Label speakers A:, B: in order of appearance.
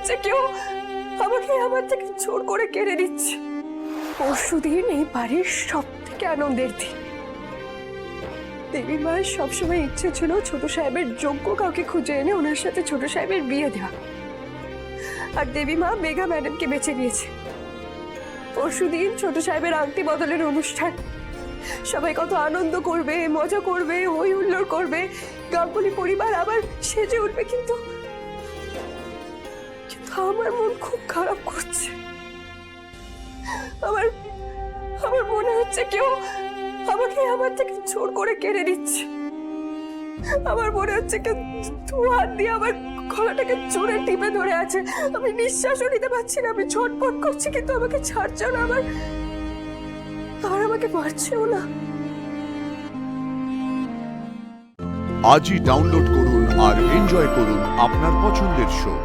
A: হচ্ছে কেউ আমাকে আমার থেকে জোর করে কেড়ে নিচ্ছে। পরশুদিন এই বাড়ির সব থেকে আনন্দের দিন। দেবী মায়ের সবসময় ইচ্ছে ছিল ছোট সাহেবের যোগ্য কাউকে খুঁজে এনে ওনার সাথে ছোট সাহেবের বিয়ে দেওয়া, আর দেবী মা মেঘা ম্যাডামকে বেছে নিয়েছে। পরশুদিন ছোট সাহেবের আংটি বদলের অনুষ্ঠান, সবাই কত আনন্দ করবে, মজা করবে, হই হুল্লোড় করবে, গাঙ্গুলি পরিবার আবার সেজে উঠবে, কিন্তু আমার মন খুব খারাপ করছে। আমার আমার মনে হচ্ছে কেউ আমাকে আমার থেকে জোর করে কেড়ে নিচ্ছে। আমার মনে হচ্ছে কেউ দু হাত দিয়ে আমার গলাটাকে জোরে টিপে ধরে আছে। আমি নিঃশ্বাসও নিতে পারছি না, আমি ছটফট করছি, কিন্তু আমাকে ছাড়ছেও না, আবার আমাকে মারছেও না।
B: আজই ডাউনলোড করুন আর এনজয় করুন আপনার পছন্দের শো।